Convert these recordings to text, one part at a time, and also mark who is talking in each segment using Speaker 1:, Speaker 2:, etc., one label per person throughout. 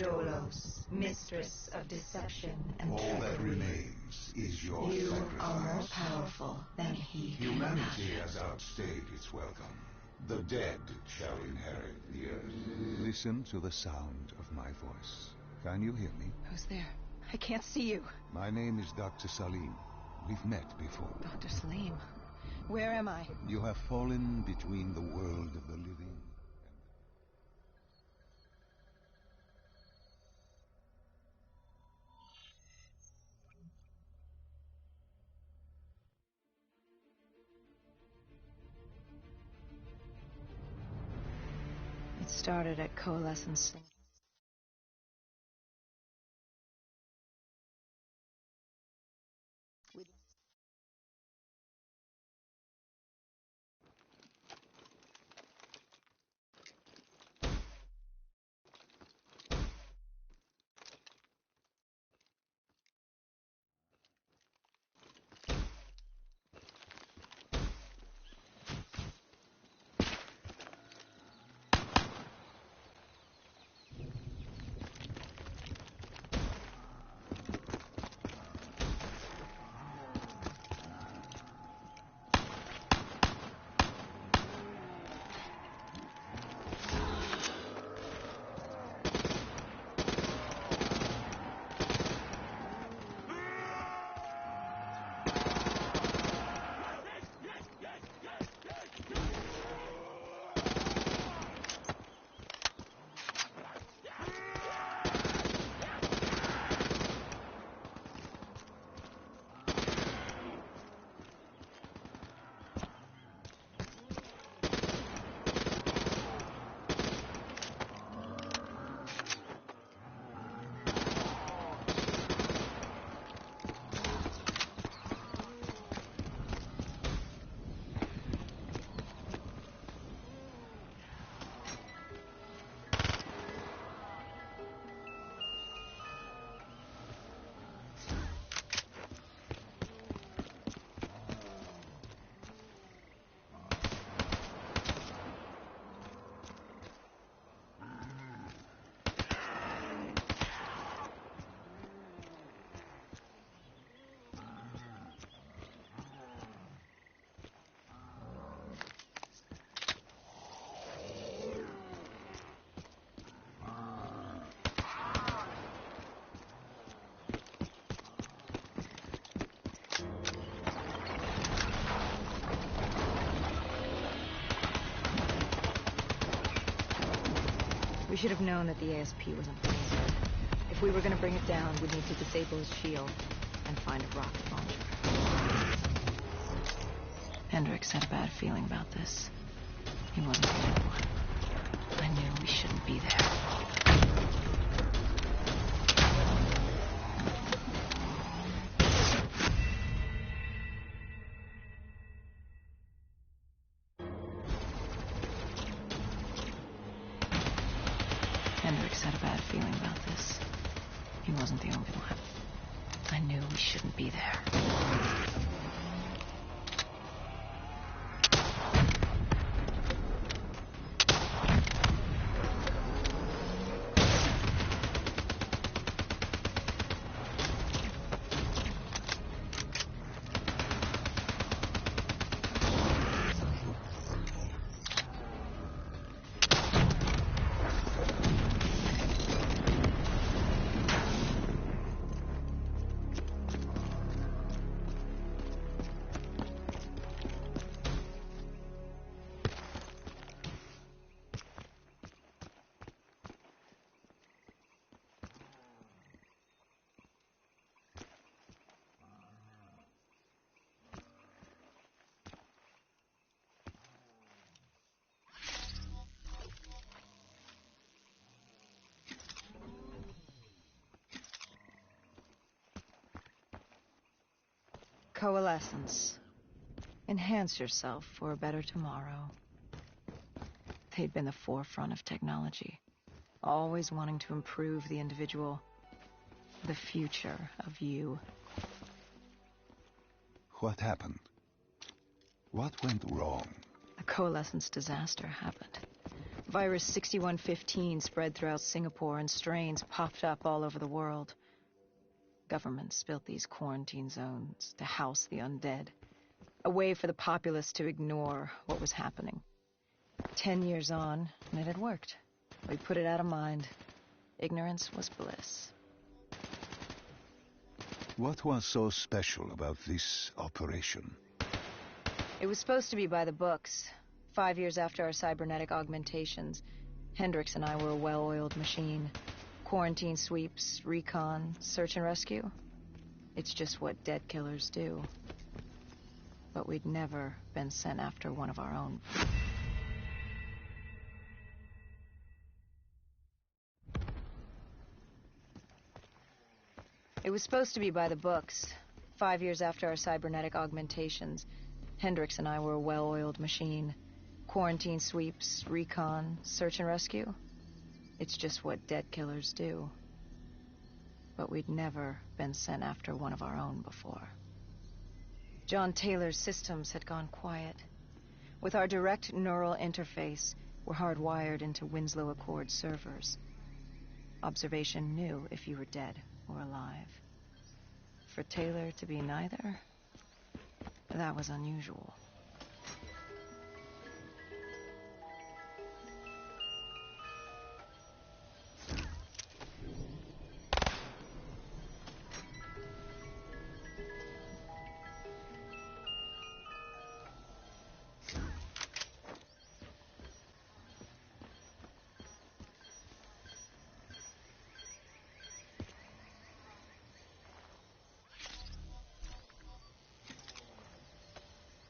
Speaker 1: Dolos, mistress of deception and
Speaker 2: All
Speaker 1: trickery.
Speaker 2: that remains is your
Speaker 1: You
Speaker 2: sacrifice.
Speaker 1: are more powerful than he can
Speaker 2: Humanity
Speaker 1: imagine.
Speaker 2: has outstayed its welcome. The dead shall inherit the earth. Listen to the sound of my voice. Can you hear me?
Speaker 3: Who's there? I can't see you.
Speaker 2: My name is Dr. Salim. We've met before.
Speaker 3: Dr. Salim. Where am I?
Speaker 2: You have fallen between the world of the living.
Speaker 3: It started at Coalescence. We should have known that the ASP was in place. If we were going to bring it down, we'd need to disable his shield and find a rocket launcher. Hendricks had a bad feeling about this. He wasn't the only one. I knew we shouldn't be there. Hendricks had a bad feeling about this. He wasn't the only one. I knew we shouldn't be there. Coalescence. Enhance yourself for a better tomorrow. They'd been the forefront of technology, always wanting to improve the individual, the future of you.
Speaker 2: What happened? What went wrong?
Speaker 3: The Coalescence disaster happened. Virus 6115 spread throughout Singapore and strains popped up all over the world. Governments built these quarantine zones to house the undead, a way for the populace to ignore what was happening. 10 years on, and it had worked. We put it out of mind. Ignorance was bliss.
Speaker 2: What was so special about this operation?
Speaker 3: It was supposed to be by the books. 5 years after our cybernetic augmentations, Hendricks and I were a well-oiled machine. Quarantine sweeps, recon, search and rescue. It's just what dead killers do. But we'd never been sent after one of our own. It was supposed to be by the books. 5 years after our cybernetic augmentations, Hendricks and I were a well-oiled machine. Quarantine sweeps, recon, search and rescue. It's just what dead killers do. But we'd never been sent after one of our own before. John Taylor's systems had gone quiet. With our direct neural interface, we're hardwired into Winslow Accord servers. Observation knew if you were dead or alive. For Taylor to be neither, that was unusual.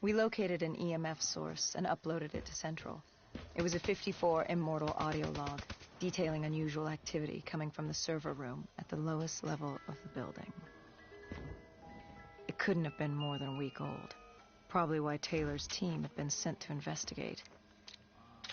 Speaker 3: We located an EMF source and uploaded it to Central. It was a 54 immortal audio log, detailing unusual activity coming from the server room at the lowest level of the building. It couldn't have been more than a week old, probably why Taylor's team had been sent to investigate.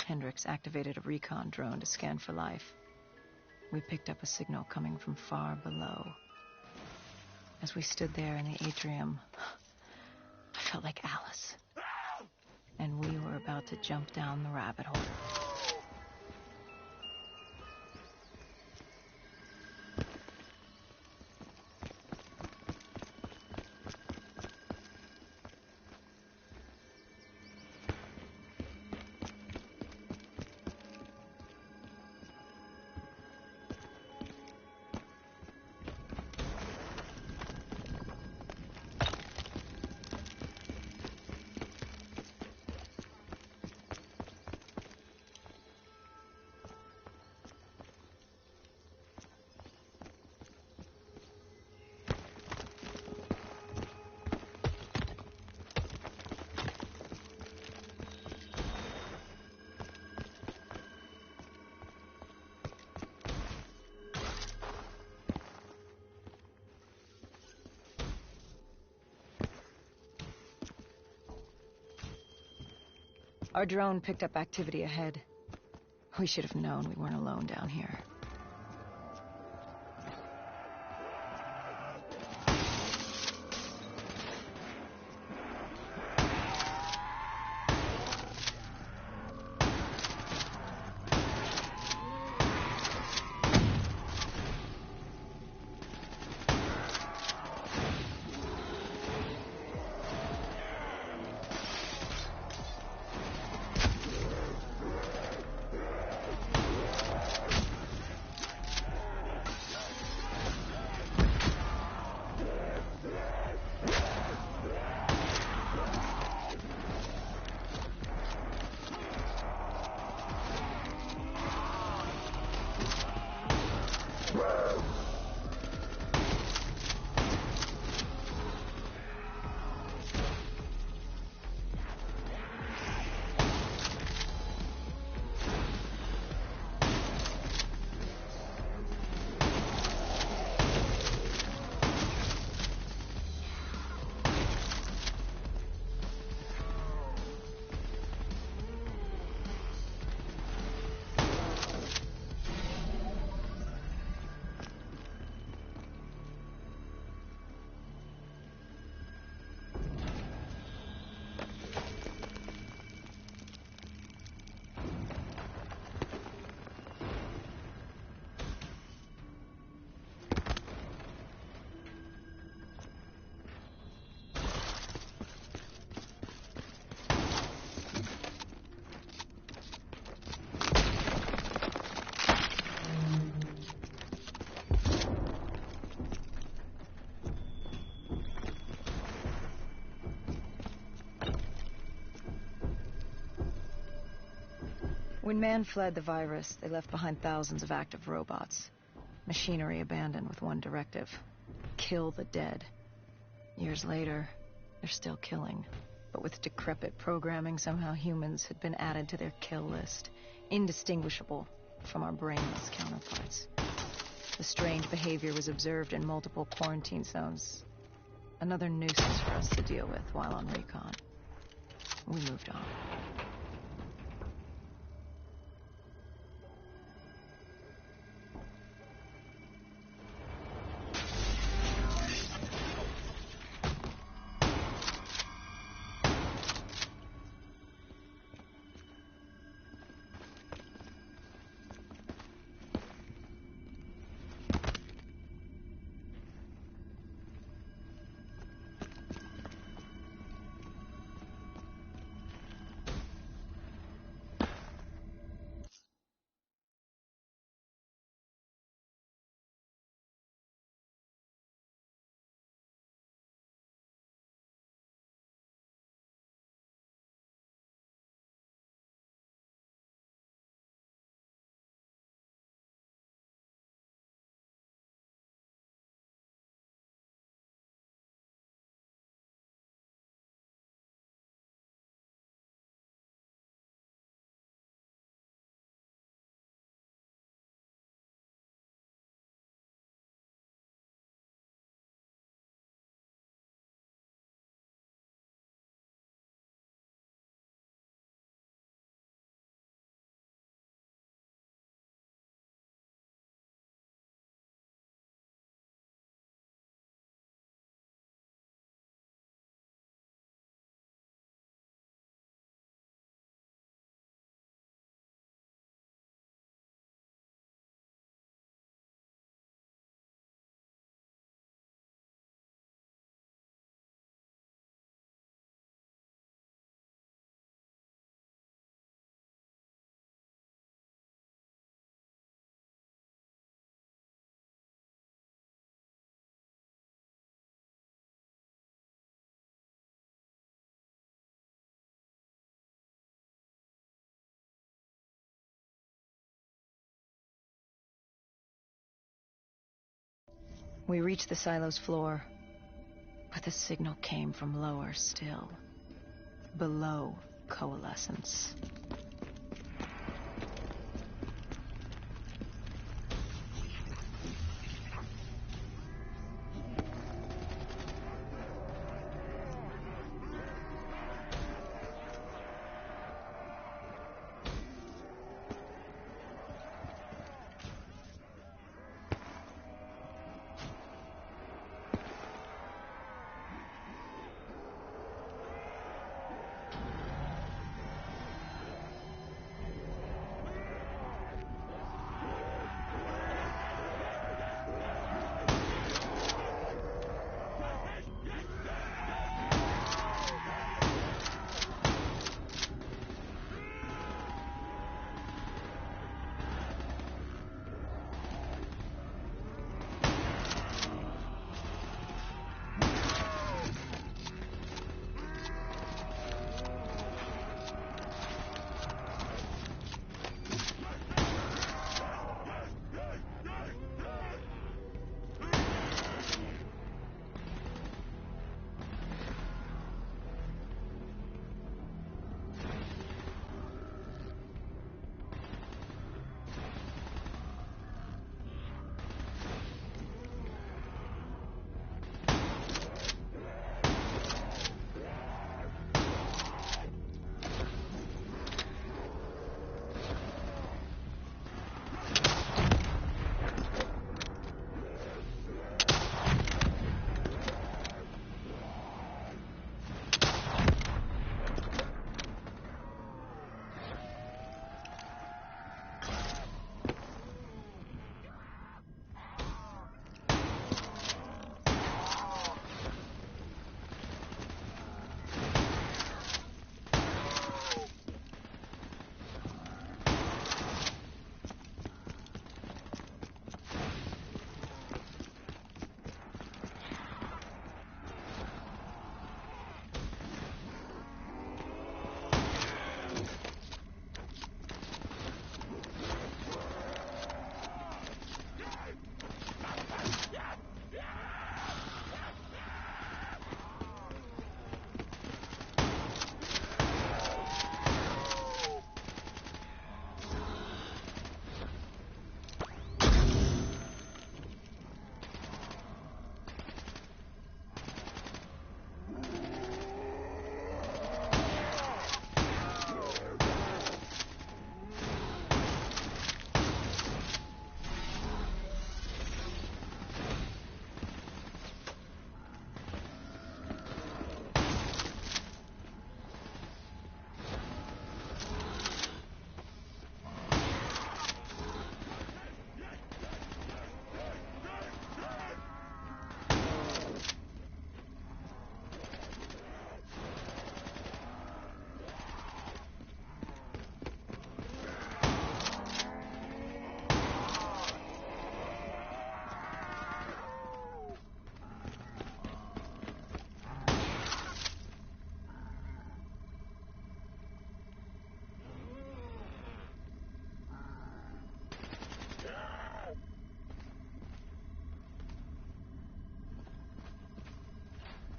Speaker 3: Hendricks activated a recon drone to scan for life. We picked up a signal coming from far below. As we stood there in the atrium, I felt like Alice. And we were about to jump down the rabbit hole. Our drone picked up activity ahead. We should have known we weren't alone down here. When man fled the virus, they left behind thousands of active robots. Machinery abandoned with one directive: kill the dead. Years later, they're still killing. But with decrepit programming, somehow humans had been added to their kill list, indistinguishable from our brainless counterparts. The strange behavior was observed in multiple quarantine zones. Another nuisance for us to deal with while on recon. We moved on. We reached the silo's floor, but the signal came from lower still, below coalescence.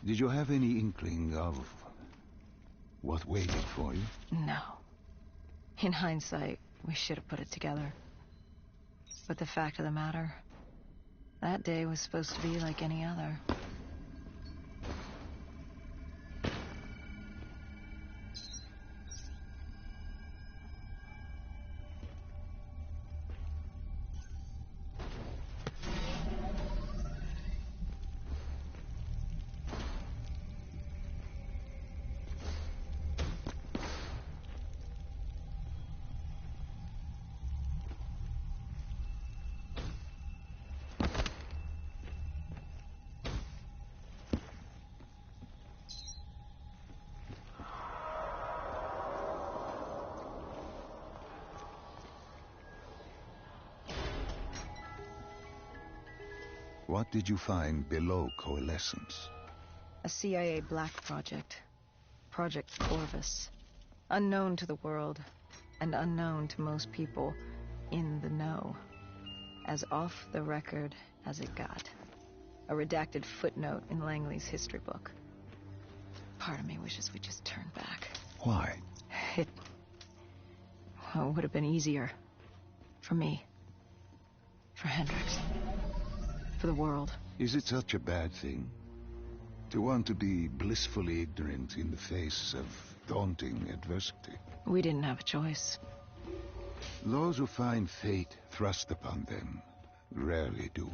Speaker 2: Did you have any inkling of what waited for you?
Speaker 3: No. In hindsight, we should have put it together. But the fact of the matter, that day was supposed to be like any other.
Speaker 2: What did you find below Coalescence?
Speaker 3: A CIA black project. Project Corvus. Unknown to the world, and unknown to most people in the know. As off the record as it got. A redacted footnote in Langley's history book. Part of me wishes we just turned back.
Speaker 2: Why?
Speaker 3: It would have been easier. For me. For Hendricks. For the world.
Speaker 2: Is it such a bad thing? To want to be blissfully ignorant in the face of daunting adversity?
Speaker 3: We didn't have a choice.
Speaker 2: Those who find fate thrust upon them rarely do.